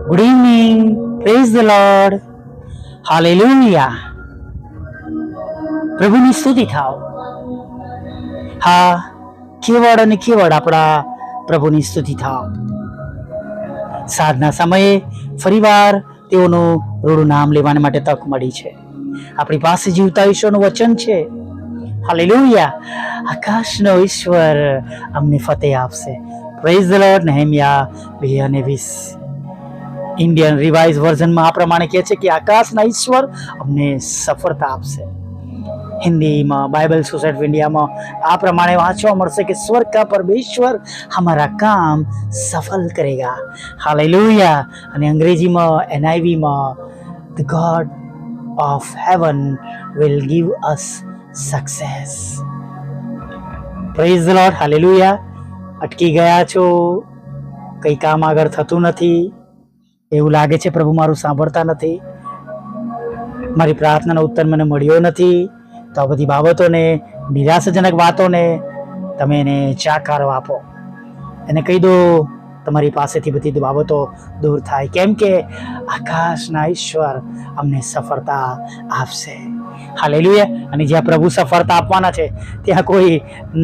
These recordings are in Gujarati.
Good evening. Praise the lord. Hallelujah. પ્રભુની સ્તુતિ થાવ. હા, કેવળ અને કેવળ આપણા પ્રભુની સ્તુતિ થાવ. સાંજના સમયે ફરીવાર તેઓનું રૂડું નામ લેવાને માટે તક મળી છે. આપણી પાસે જીવતા ઈશ્વરનું વચન છે. હાલેલુયા. આકાશનો ઈશ્વર અમને ફતેહ આપશે. Praise the Lord. Nehemiah 2:20. Indian revised વર્ઝનમાં આ પ્રમાણે કહે છે કે આકાશના ઈશ્વર અમને સફળતા આપશે. હિન્દીમાં બાઇબલ સોસાયટી ઇન્ડિયામાં આ પ્રમાણે વાંચવા મળશે કે સ્वर्ग का परमेश्वर हमारा काम सफल करेगा. हालेलुया. અને અંગ્રેજીમાં NIVમાં the God of heaven will give us success. Praise the lord. Hallelujah. અટકી ગયા છો, કઈ કામ આગળ થતું નથી, એવું લાગે છે પ્રભુ મારું સાંભળતા નથી, મારી પ્રાર્થનાનો ઉત્તર મને મળ્યો નથી, તો આ બધી બાબતોને, નિરાશાજનક વાતોને તમે એને ચાકારો આપો. એને કહી દો તમારી પાસેથી બધી બાબતો દૂર થાય, કેમ કે આકાશના ઈશ્વર અમને સફળતા આપશે. હાલેલુયા. અને જ્યાં પ્રભુ સફળતા આપવાના છે ત્યાં કોઈ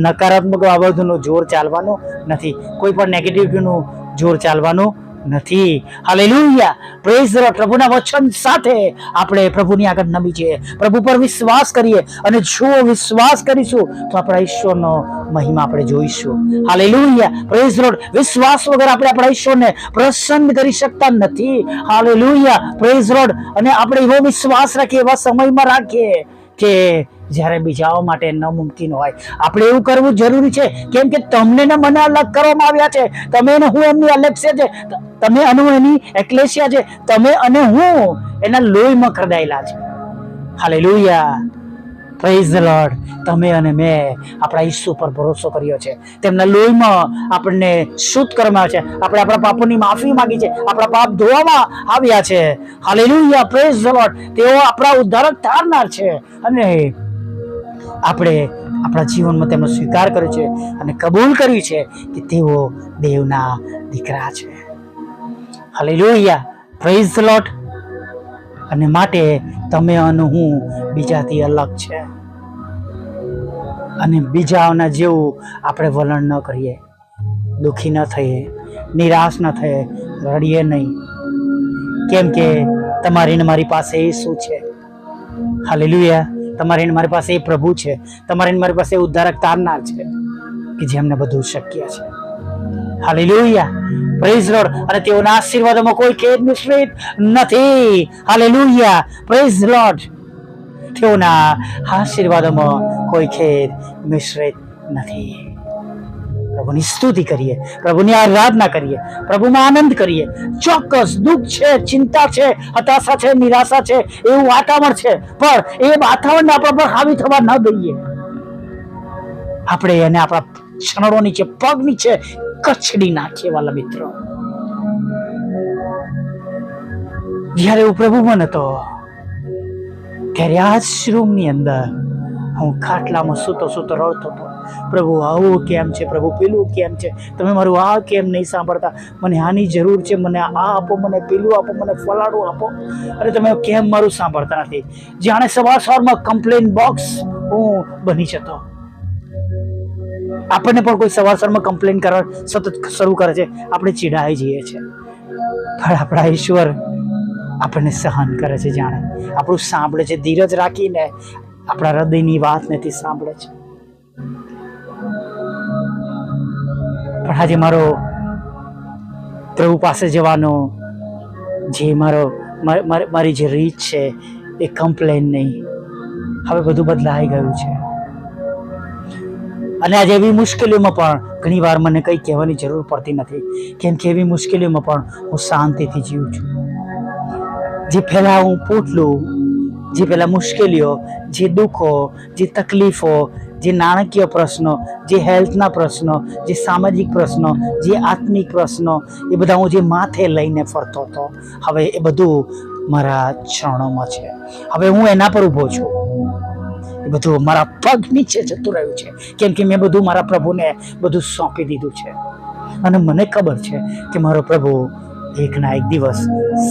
નકારાત્મક બાબતોનું જોર ચાલવાનું નથી, કોઈ પણ નેગેટિવિટીનું જોર ચાલવાનું નથી. હાલેલુયા. Praise the lord. પ્રભુના વચન સાથે આપણે પ્રભુની આગળ નમી જઈએ, પ્રભુ પર વિશ્વાસ કરીએ, અને જો વિશ્વાસ કરીશું તો આપણા ઈશ્વરનો મહિમા આપણે જોઈશું. હાલેલુયા. Praise the lord. વિશ્વાસ વગર આપણે આપણા ઈશ્વરને પ્રસન્ન કરી શકતા નથી. હાલેલુયા. Praise the lord. અને આપણે એવો વિશ્વાસ રાખીએ, એવા સમયમાં રાખીએ કે જ્યારે બીજાઓ માટે ન મુમકિન હોય. આપણે એવું કરવું જરૂરી છે, કેમ કે તમને ને મને અલગ કરવામાં આવ્યા છે. તમે અને હું એમની અલગ છે, તમે અને હું એની એક્લેશિયા છે, તમે અને હું એના લોહીમાં ખરદાયેલા છે. હાલેલુયા. Praise the lord. તમે અને મેં આપણા ઈસુ પર ભરોસો કર્યો છે, તેમના લોહીમાં આપણને શુદ્ધ કરવામાં છે, આપણે આપણા પાપોની માફી માંગી છે, આપણા પાપ ધોવામાં આવ્યા છે. હાલેલુયા. Praise the lord. તેઓ આપણા ઉદ્ધારક તારનાર છે, અને આપણે આપણા જીવનમાં તેમનો સ્વીકાર કર્યો છે અને કબૂલ કર્યું છે કે તેઓ દેવના દીકરા છે. હાલેલુયા. Praise the lord. અને માટે તમે અને હું બીજાથી અલગ છે, અને બીજાઓના જેવું આપણે વલણ ન કરીએ, દુઃખી ન થઈએ, નિરાશ ન થઈએ, રડીએ નહીં, કેમ કે તમારી ને મારી પાસે એ શું છે. હાલેલુયા. તમારી મારી પાસે એ પ્રભુ છે, તમારી મારી પાસે ઉદ્ધારક તારનાર છે કે જેમને બધું શક્ય છે. હાલેલુયા. Praise lord. અને તેઓના આશીર્વાદોમાં કોઈ ખેદ મિશ્રિત નથી. હાલેલુયા. Praise lord. તેઓના આશીર્વાદોમાં કોઈ ખેદ મિશ્રિત નથી. પ્રભુની સ્તુતિ કરીએ, પ્રભુની આરાધના કરીએ, પ્રભુમાં આનંદ કરીએ. ચોક્કસ દુઃખ છે, ચિંતા છે, હતાશા છે, નિરાશા છે, એવું વાતાવરણ છે, પણ એ વાતાવરણને આપણા પર હાવી થવા ન દઈએ. આપણે એને આપણા છણો નીચે, પગ નીચે કચડી નાખીએ. વાલા મિત્રો, જયારે હું પ્રભુમાં હતો ત્યારે આ જ રૂમની અંદર હું ખાટલામાં સૂતો રડતો હતો. પ્રભુ આવું કેમ છે, પ્રભુ પેલું કેમ છે, તમે મારું આ કેમ નહીં સાંભળતા, મને આની જરૂર છે, મને આ આપો, મને પેલું આપો, મને ફલાડું આપો, અને તમે કેમ મારું સાંભળતા નથી. જાણે સવારમાં કમ્પ્લેન બોક્સ હું બની જતો. આપણને પણ કોઈ સવારમાં કમ્પ્લેન કરવા સતત શરૂ કરે છે, આપણે ચીડાઈ જઈએ છીએ, પણ આપણા ઈશ્વર આપણને સહન કરે છે, જાણે આપણું સાંભળે છે, ધીરજ રાખીને આપણા હૃદયની વાતને તે સાંભળે છે. પણ આજે મારો પ્રભુ પાસે જવાનો જે મારી જે રીત છે એ કમ્પ્લેન નહીં, હવે બધું બદલાઈ ગયું છે. અને આજે એવી મુશ્કેલીઓમાં પણ ઘણી વાર મને કંઈ કહેવાની જરૂર પડતી નથી, કેમ કે એવી મુશ્કેલીઓમાં પણ હું શાંતિથી જીવું છું. જે પહેલા હું પોટલું, જે પહેલા મુશ્કેલીઓ, જે દુઃખો, જે તકલીફો, જે નાણાકીય પ્રશ્નો, જે હેલ્થના પ્રશ્નો, જે સામાજિક પ્રશ્નો, જે આત્મિક પ્રશ્નો, એ બધા હું જે માથે લઈને ફરતો હતો, હવે એ બધું મારા ચરણોમાં છે. હવે હું એના પર ઊભો છું. એ બધું મારા પગ નીચે જતું રહ્યું છે, કેમ કે મેં બધું મારા પ્રભુને બધું સોંપી દીધું છે. અને મને ખબર છે કે મારો પ્રભુ એકના એક દિવસ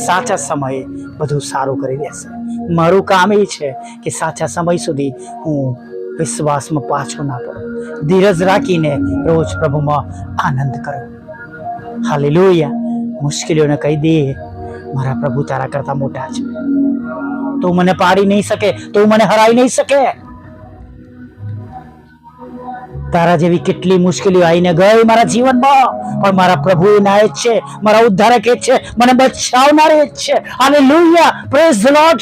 સાચા સમયે બધું સારું કરી દેશે. મારું કામ એ છે કે સાચા સમય સુધી હું વિશ્વાસમાં પાછો ના પડું, ધીરજ રાખીને રોજ પ્રભુમાં આનંદ કરું. હાલેલુયા. મુશ્કેલીઓને કહી દે, મારા પ્રભુ તારા કરતા મોટા છે. તું મને પાડી નહીં શકે, તું મને હરાઈ નહીં શકે. તારા જેવી કેટલી મુશ્કેલીઓ આવીને ગઈ મારા જીવનમાં, પણ મારા પ્રભુ એ નાયક છે, મારા ઉદ્ધારક એ છે, મને બચાવનાર એ છે. હાલેલુયા. Praise the lord.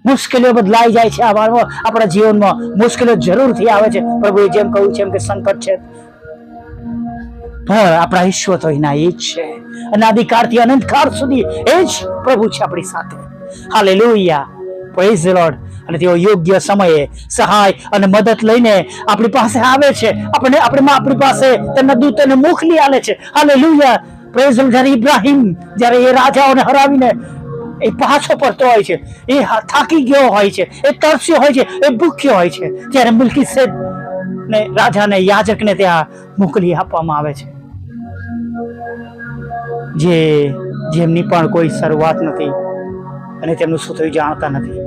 મુશ્કેલીઓ બદલાઈ જાય છે આપણા જીવનમાં. મુશ્કેલીઓ જરૂરથી આવે છે. પ્રભુએ જેમ કહ્યું છે એમ કે સંકટ છે, પણ આપણા ઈશ્વર તો એના એ જ છે. અનાદિકાળથી અનંતકાળ સુધી એ જ પ્રભુ છે આપણી સાથે. હાલેલુયા. Praise the lord. અને તેઓ યોગ્ય સમયે સહાય અને મદદ લઈને આપણી પાસે આવે છે. આપણી પાસે તેમના દૂતોને મોકલી આલે છે. હાલેલુયા. Praise the lord. જ્યારે ઇબ્રાહિમ જ્યારે એ રાજાઓને હરાવીને એ પાછો પડતો હોય છે, એ થાકી ગયો હોય છે, એ તરસ્યો હોય છે, એ ભૂખ્યો હોય છે, ત્યારે મુલ્કીસેદ ને રાજાને યાજકને ત્યાં મોકલી આપવામાં આવે છે, જેમની પણ કોઈ શરૂઆત નથી અને તેમનું શું થયું જાણતા નથી.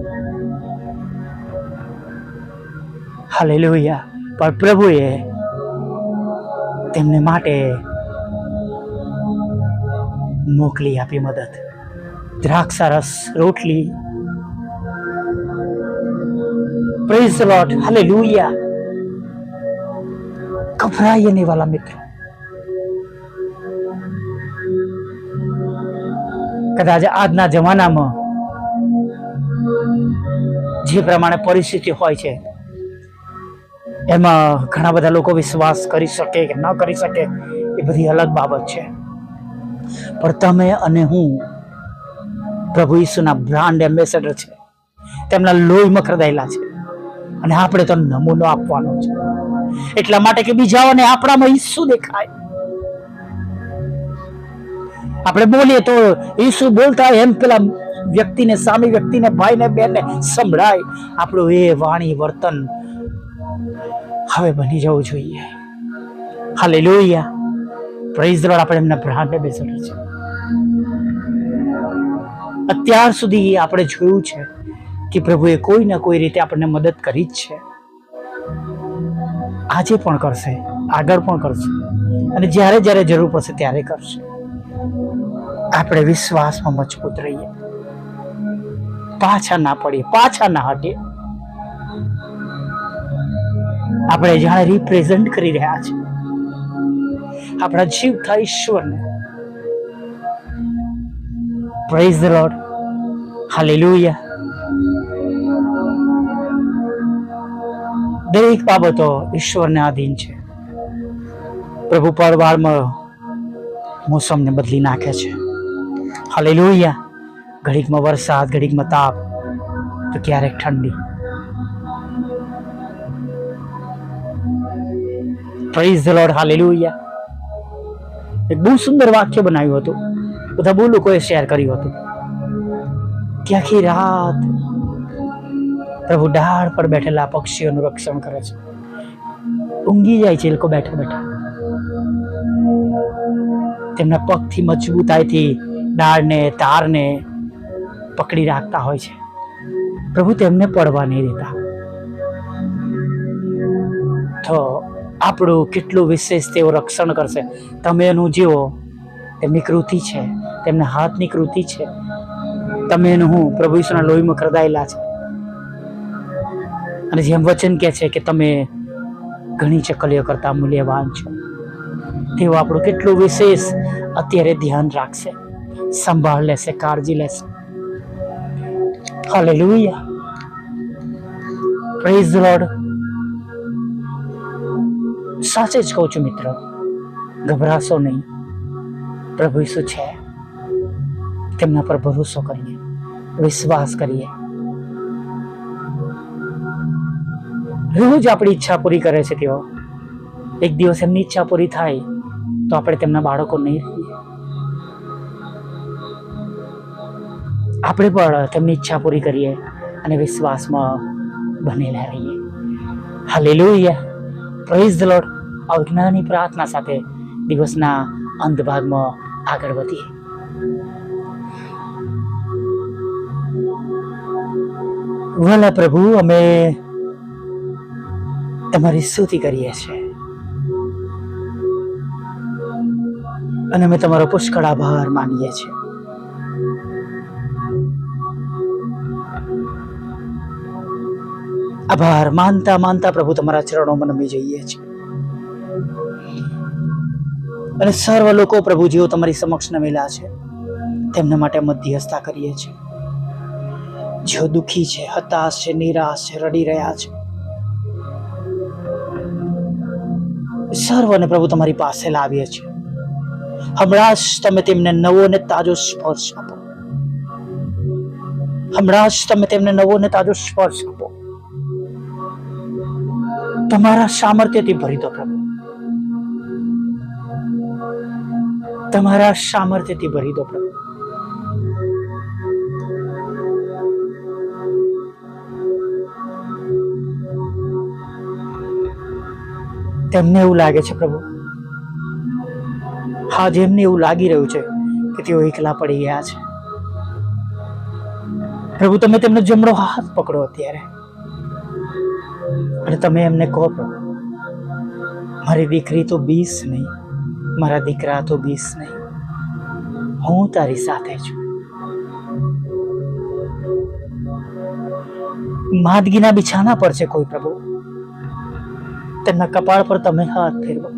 હાલેલુયા. પણ પ્રભુએ તેમને માટે મોકલી આપી મદદ. દ્રાક્ષારસ, રોટલી. Praise the lord. હાલેલુયા. ગભરાઈએ નહીં વાલા મિત્રો. કદાચ આજના જમાનામાં જે પ્રમાણે પરિસ્થિતિ હોય છે એમાં ઘણા બધા લોકો વિશ્વાસ કરી શકે કે ન કરી શકે એ બધી અલગ બાબત છે. પણ તમે અને હું પ્રભુ ઈસુના બ્રાન્ડ એમ્બેસેડર છે, તેમના લોહીમાં ખરદાયેલા છે, અને આપણે તો નમૂનો આપવાનો છે. એટલા માટે કે બીજાઓને આપણામાં ઈસુ દેખાય. આપણે બોલીએ તો ઈસુ બોલતા એમ પેલા વ્યક્તિને, સામે વ્યક્તિને, ભાઈને, બહેનને સંભળાય. આપણું એ વાણી વર્તન હવે બની જવું જોઈએ. હાલેલુયા. Praise the lord. આપણે એમના બ્રાન્ડ એમ્બેસેડર છે. અત્યાર સુધી આપણે જોયું છે કે પ્રભુએ કોઈ ના કોઈ રીતે આપણને મદદ કરી જ છે. આજે પણ કરશે, આગળ પણ કરશે, અને જ્યારે જ્યારે જરૂર પડશે ત્યારે કરશે. આપણે વિશ્વાસમાં મજબૂત રહીએ, પાછા ના પડીએ, પાછા ના હટીએ. આપણે જાણે રિપ્રેઝન્ટ કરી રહ્યા છે આપણા જીવતા ઈશ્વરને. Praise the lord. હાલેલુયા. દરેક બાબતો ઈશ્વરને આધીન છે. પ્રભુ પરવાળમાં મોસમને બદલી નાખે છે. હાલેલુયા. ઘડીકમાં વરસાદ, ઘડીકમાં તાપ, તો ક્યારેક ઠંડી. Praise the lord. હાલેલુયા. એક બહુ સુંદર વાક્ય બનાવ્યું હતું, બધા બહુ લોકોએ શેર કર્યું હતું કે આખી રાત પ્રભુ ડાળ પર બેઠેલા પક્ષીઓનું રક્ષણ કરે છે. ઊંઘી જાય છે એ લોકો બેઠા બેઠા. તેમના પગથી મજબૂતાઈથી ડાળને, તારને પકડી રાખતા હોય છે. પ્રભુ તેમને પડવા નહીં દેતા. તો આપણું કેટલું વિશેષ તેઓ રક્ષણ કરશે. તમે એનું જીવો. તેમની કૃતિ છે, તેમના હાથની કૃતિ છે. તમે એનું હું પ્રભુ ઈસુના લોહીમાં ખરદાયેલા છે. અને જેમ વચન કહે છે કે તમે ઘણી ચકલીઓ કરતા મૂલ્યવાન છો, તેઓ આપણું કેટલું વિશેષ અત્યારે ધ્યાન રાખશે, સંભાળ લેશે, કાળજી લેશે. હાલેલુયા. Praise the lord. સાચે જ કહું છું મિત્રો, ગભરાશો નહીં. પ્રભુ ઈસુ છે, તેમના પર ભરોસો કરીએ, વિશ્વાસ કરીએ. રોજ આપણી ઈચ્છા પૂરી કરે છે તેઓ. એક દિવસ એમની ઈચ્છા પૂરી થાય તો આપણે તેમના બાળકો નહીં રહીએ. આપણે પણ તેમની ઈચ્છા પૂરી કરીએ અને વિશ્વાસમાં બનેલા રહીએ. હાલેલુયા. Praise the Lord. અજ્ઞાની પ્રાર્થના સાથે દિવસના અંત ભાગમાં આગળ વધીએ. ભલા પ્રભુ, અમે તમારી સ્તુતિ કરીએ છીએ અને અમે તમારો પુષ્કળ આભાર માનીએ છીએ. આભાર માનતા માનતા પ્રભુ તમારા ચરણોમાં નમી જઈએ છીએ અને સર્વ લોકો પ્રભુ જેઓ તમારી સમક્ષ નમેલા છે તેમના માટે મધ્યસ્થતા કરીએ છીએ. જેઓ દુઃખી છે, હતાશ છે, નિરાશ છે, રડી રહ્યા છે, સર્વને પ્રભુ તમારી પાસે લાવીએ છીએ. હમણાં જ તમે તેમને નવો અને તાજો સ્પર્શ આપો. હમણાં જ તમે તેમને નવો અને તાજો સ્પર્શ આપો. તમારા સામર્થ્યથી ભરી દો પ્રભુ. તમારા સામર્થ્યથી ભરી દો પ્રભુ. તેમને એવું લાગે છે પ્રભુ, હા, જેમને એવું લાગી રહ્યું છે કે તેઓ એકલા પડી ગયા છે, પ્રભુ તમે તેમનો જમણો હાથ પકડો અત્યારે અને તમે એમને કહો, પ્રભુ મારી દીકરી તો બીસ નહીં, મારા દીકરા તો બીસ નહીં, હું તારી સાથે છું. માંદગીના બિછાના પર છે કોઈ પ્રભુ, તેમના કપાળ પર તમે હાથ ફેરવો,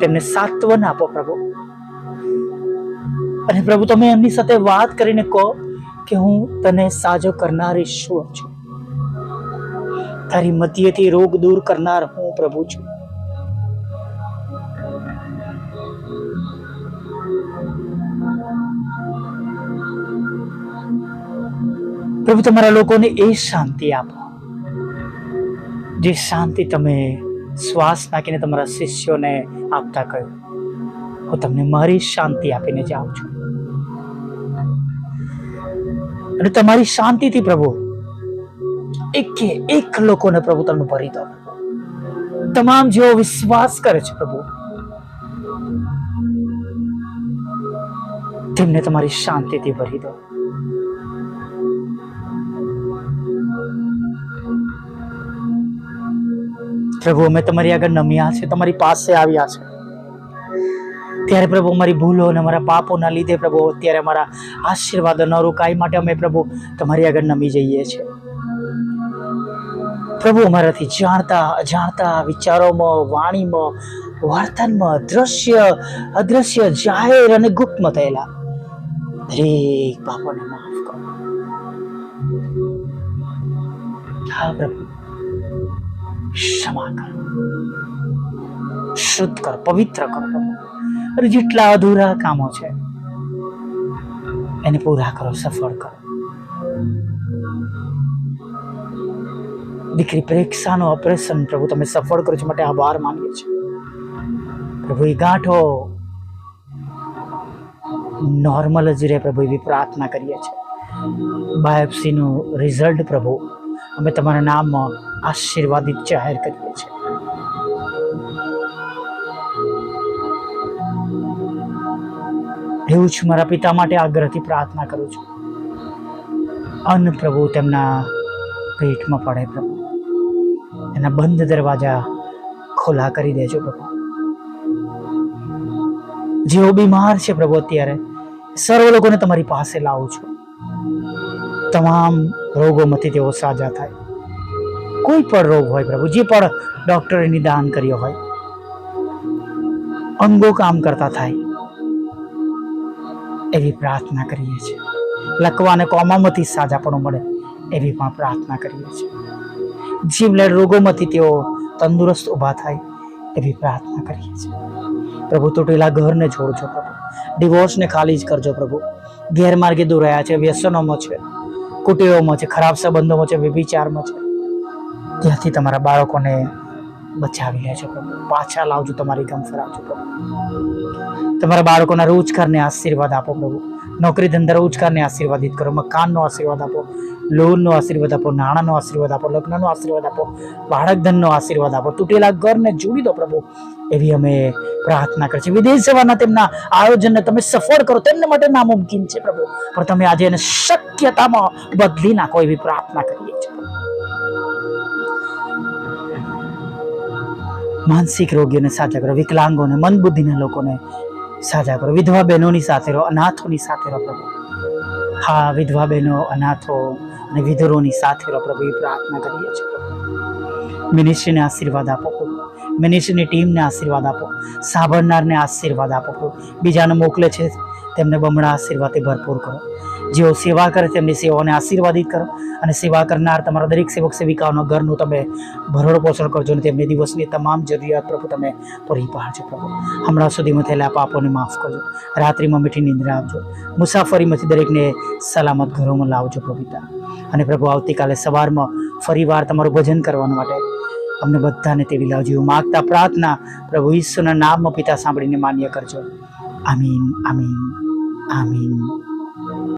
તેમને સાંત્વન આપો પ્રભુ. અને પ્રભુ તમે એમની સાથે વાત કરીને કહો કે હું તને સાજો કરનાર ઈશ્વર છું, તારી મધ્યથી રોગ દૂર કરનાર હું પ્રભુ છું. પ્રભુ તમારા લોકોને એ શાંતિ આપો જે શાંતિ તમે શ્વાસ નાખીને તમારા શિષ્યોને આપતા કહ્યું, હું તમને મારી શાંતિ આપીને જાઉં છું. અને તમારી શાંતિથી પ્રભુ એકે એક લોકોને પ્રભુ તમે ભરી દો. તમામ જેઓ વિશ્વાસ કરે છે પ્રભુ, તેમને તમારી શાંતિથી ભરી દો. પ્રભુ અમે તમારી આગળ નમ્યા છે, તમારી પાસે આવ્યા છે, ત્યારે પ્રભુ અમારી ભૂલો અને અમારા પાપોના લીધે પ્રભુ અત્યારે અમારા આશીર્વાદ ન રોકાય માટે અમે પ્રભુ તમારી આગળ નમી જઈએ છીએ. પ્રભુ અમારાથી જાણતા અજાણતા વિચારોમાં, વાણીમાં, વર્તનમાં, દ્રશ્ય અદ્રશ્ય, જાહેર અને ગુપ્તમાં થયેલા દરેક પાપોને માફ કરો. હા પ્રભુ, ક્ષમા કરો, શુદ્ધ કરો, પવિત્ર કરો પ્રભુ. અને જેટલા અધૂરા કામો છે એને પૂરા કરો, સફળ કરો. દીકરી પ્રેક્ષાનું ઓપરેશન પ્રભુ તમે સફળ કરો છો માટે આભાર માનીએ છીએ પ્રભુ. એ ગાંઠો નોર્મલ જ રહે પ્રભુ, એવી પ્રાર્થના કરીએ છીએ. બાયોપ્સીનું રિઝલ્ટ પ્રભુ અમે તમારા નામમાં આશીર્વાદિત જાહેર કરીએ છીએ. એવું છું મારા પિતા માટે આગ્રહથી પ્રાર્થના કરું છું. અન્ન પ્રભુ તેમના પેટમાં પડે પ્રભુ, એના બંધ દરવાજા ખોલા કરી દેજો પ્રભુ. જેઓ બીમાર છે પ્રભુ અત્યારે સર્વ લોકોને તમારી પાસે લાવું છું. તમામ રોગોમાંથી તેઓ સાજા થાય. કોઈ પણ રોગ હોય પ્રભુ, જે પણ ડોક્ટરે નિદાન કર્યો હોય, અંગો કામ કરતા થાય એવી પ્રાર્થના કરીએ છીએ. લકવા અને કોમામાંથી સાજાપણું મળે એવી પણ પ્રાર્થના કરીએ છીએ. જીવલેણ રોગોમાંથી તેઓ તંદુરસ્ત ઊભા થાય એવી પ્રાર્થના કરીએ છીએ પ્રભુ. તૂટેલા ઘરને છોડજો પ્રભુ, ડિવોર્સને ખાલી જ કરજો પ્રભુ. ગેરમાર્ગે દોરાયા છે, વ્યસનોમાં છે, કુટેવોમાં છે, ખરાબ સંબંધોમાં છે, વ્યભિચારમાં છે, ત્યાંથી તમારા બાળકોને બચાવી લેજો પ્રભુ. પાછા લાવજો, તમારી ગમ ફરાવજો પ્રભુ. તમારા બાળકોના રોજગારને આશીર્વાદ આપો પ્રભુ. નોકરી ધંધા રોજગારને આશીર્વાદિત કરો. મકાનનો આશીર્વાદ આપો, લોનનો આશીર્વાદ આપો, નાણાંનો આશીર્વાદ આપો, લગ્નનો આશીર્વાદ આપો, બાળક ધનનો આશીર્વાદ આપો, તૂટેલા ઘરને જોડી દો પ્રભુ, એવી અમે પ્રાર્થના કરીએ છીએ. વિદેશ જવાના તેમના આયોજનને તમે સફળ કરો, તેમના માટે નામુમકિન છે પ્રભુ, પણ તમે આજે એને શક્યતામાં બદલી નાખો એવી પ્રાર્થના કરીએ છીએ. માનસિક રોગીઓને સાજા કરો, વિકલાંગોને, મંદબુદ્ધિના લોકોને સાજા કરો, વિધવા બહેનોની સાથે રહો, અનાથોની સાથે રહો પ્રભુ. હા, વિધવા બહેનો, અનાથો અને વિધરોની સાથે રહો પ્રભુ, એ પ્રાર્થના કરીએ છીએ. મિનિસ્ટ્રીને આશીર્વાદ આપો પ્રભુ, મિનિસ્ટ્રીની ટીમને આશીર્વાદ આપો, સાંભળનારને આશીર્વાદ આપો પ્રભુ, બીજાને મોકલે છે તેમને બમણા આશીર્વાદથી ભરપૂર કરો. જેઓ સેવા કરે તેમની સેવાઓને આશીર્વાદિત કરો, અને સેવા કરનાર તમારા દરેક સેવક સેવિકાઓના ઘરનું તમે ભરણ પોષણ કરજો, અને તેમની દિવસની તમામ જરૂરિયાત પ્રભુ તમે પૂરી પાડજો પ્રભુ. હમણાં સુધીમાં થયેલા પાપોને માફ કરજો, રાત્રિમાં મીઠી નિંદ્રા આપજો, મુસાફરીમાંથી દરેકને સલામત ઘરોમાં લાવજો પ્રભુ પિતા. અને પ્રભુ આવતીકાલે સવારમાં ફરીવાર તમારું ભજન કરવા માટે અમને બધાને તેવી લાવજો એવું માગતા પ્રાર્થના પ્રભુ ઈસુના નામમાં પિતા સાંભળીને માન્ય કરજો. આમીન, આમીન, આમીન.